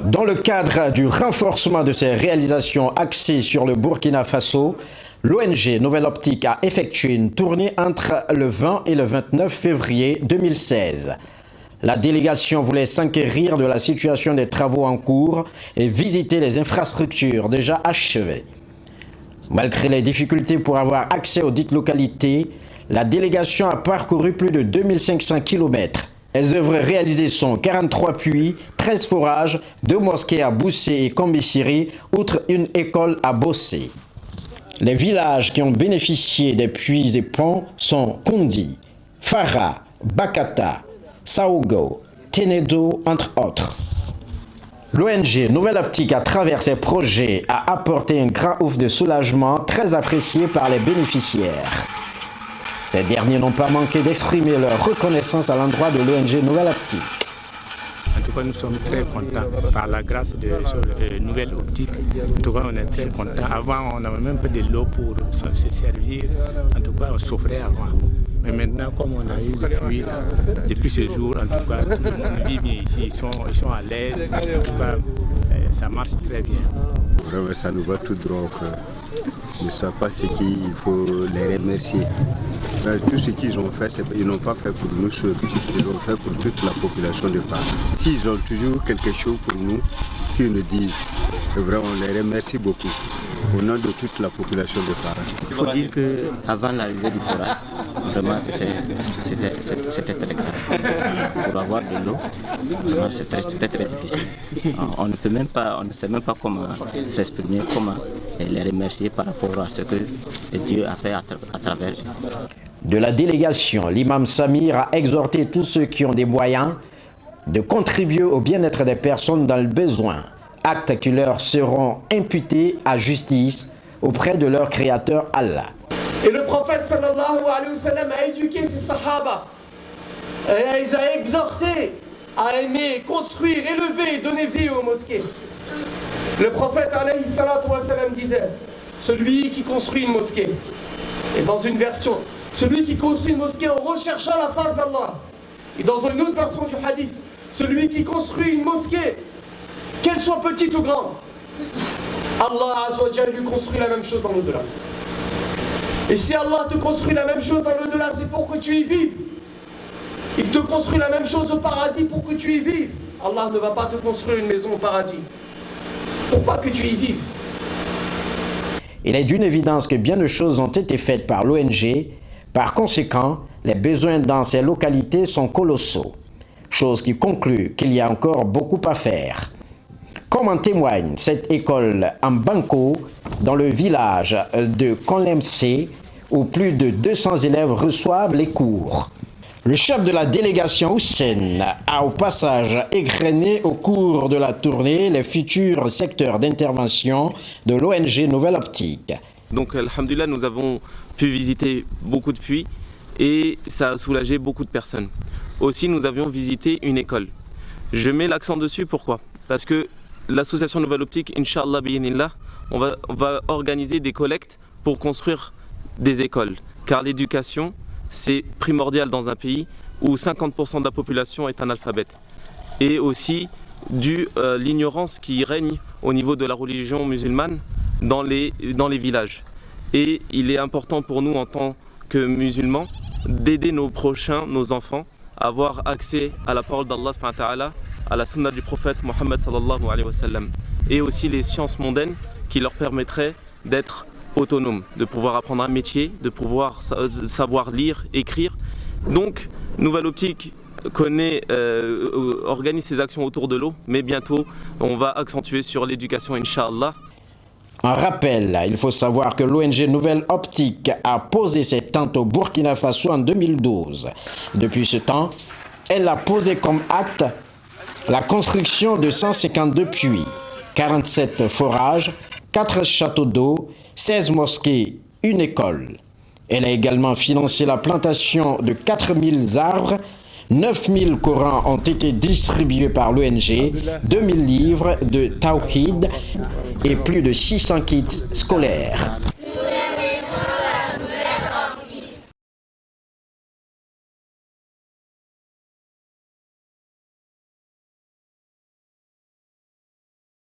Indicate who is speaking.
Speaker 1: Dans le cadre du renforcement de ses réalisations axées sur le Burkina Faso, l'ONG Nouvelle Optique a effectué une tournée entre le 20 et le 29 février 2016. La délégation voulait s'enquérir de la situation des travaux en cours et visiter les infrastructures déjà achevées. Malgré les difficultés pour avoir accès aux dites localités, la délégation a parcouru plus de 2500 km. Les œuvres réalisées sont 43 puits, 13 forages, 2 mosquées à Boussé et Kombissiri, outre une école à Bossé. Les villages qui ont bénéficié des puits et ponts sont Kondi, Farah, Bakata, Saougo, Tenedo, entre autres. L'ONG Nouvelle Optique, à travers ses projets, a apporté un grand ouf de soulagement très apprécié par les bénéficiaires. Ces derniers n'ont pas manqué d'exprimer leur reconnaissance à l'endroit de l'ONG Nouvelle Optique.
Speaker 2: En tout cas, nous sommes très contents par la grâce de Nouvelle Optique. En tout cas, on est très contents. Avant, on n'avait même pas de l'eau pour se servir. En tout cas, on souffrait avant. Mais maintenant, comme on a eu depuis ce jour, en tout cas, tout le monde vit bien ici. Ils sont à l'aise. En tout cas, ça marche très bien.
Speaker 3: Vraiment, ça nous va tout droit. Je ne sais pas ce qu'il faut les remercier. Mais tout ce qu'ils ont fait, ils n'ont pas fait pour nous seuls. Ils ont fait pour toute la population de Paris. S'ils ont toujours quelque chose pour nous, qu'ils nous disent. Et vraiment, on les remercie beaucoup. Au nom de toute la population de Paris.
Speaker 4: Il faut dire qu'avant l'arrivée du forage, vraiment c'était très grave. Pour avoir de l'eau, c'était très difficile. On ne sait même pas comment s'exprimer, comment les remercier par rapport à ce que Dieu a fait à travers eux.
Speaker 1: De la délégation, l'imam Samir a exhorté tous ceux qui ont des moyens de contribuer au bien-être des personnes dans le besoin, actes qui leur seront imputés à justice auprès de leur créateur Allah.
Speaker 5: Et le prophète sallallahu alayhi wa sallam a éduqué ses sahaba, et les a exhortés à aimer, construire, élever et donner vie aux mosquées. Le prophète alayhi salatu wa sallam disait, celui qui construit une mosquée, et dans une version, celui qui construit une mosquée en recherchant la face d'Allah, et dans une autre version du hadith, celui qui construit une mosquée, qu'elle soit petite ou grande, Allah Azza wa Jalla lui construit la même chose dans l'au-delà. Et si Allah te construit la même chose dans l'au-delà, c'est pour que tu y vives. Il te construit la même chose au paradis pour que tu y vives. Allah ne va pas te construire une maison au paradis pour pas que tu y vives.
Speaker 1: Il est d'une évidence que bien de choses ont été faites par l'ONG. Par conséquent, les besoins dans ces localités sont colossaux. Chose qui conclut qu'il y a encore beaucoup à faire. Comme en témoigne cette école en Banco, dans le village de Konlemse, où plus de 200 élèves reçoivent les cours. Le chef de la délégation Hussein a au passage égrené au cours de la tournée les futurs secteurs d'intervention de l'ONG Nouvelle Optique.
Speaker 6: Donc, alhamdoulilah, nous avons pu visiter beaucoup de puits et ça a soulagé beaucoup de personnes. Aussi, nous avions visité une école. Je mets l'accent dessus, pourquoi? Parce que l'association Nouvelle Optique, Inch'Allah, bi'inillah, on va organiser des collectes pour construire des écoles. Car l'éducation, c'est primordial dans un pays où 50% de la population est analphabète. Et aussi, dû à l'ignorance qui règne au niveau de la religion musulmane dans les villages. Et il est important pour nous, en tant que musulmans, d'aider nos prochains, nos enfants, à avoir accès à la parole d'Allah subhanahu wa ta'ala, à la sunna du prophète Mohammed sallallahu alayhi wa sallam, et aussi les sciences mondaines qui leur permettraient d'être autonomes, de pouvoir apprendre un métier, de pouvoir savoir lire, écrire. Donc, Nouvelle Optique organise ses actions autour de l'eau, mais bientôt on va accentuer sur l'éducation, Inch'Allah.
Speaker 1: En rappel, il faut savoir que l'ONG Nouvelle Optique a posé ses tentes au Burkina Faso en 2012. Depuis ce temps, elle a posé comme acte la construction de 152 puits, 47 forages, 4 châteaux d'eau, 16 mosquées, une école. Elle a également financé la plantation de 4000 arbres, 9000 Corans ont été distribués par l'ONG, 2000 livres de Tawhid et plus de 600 kits scolaires.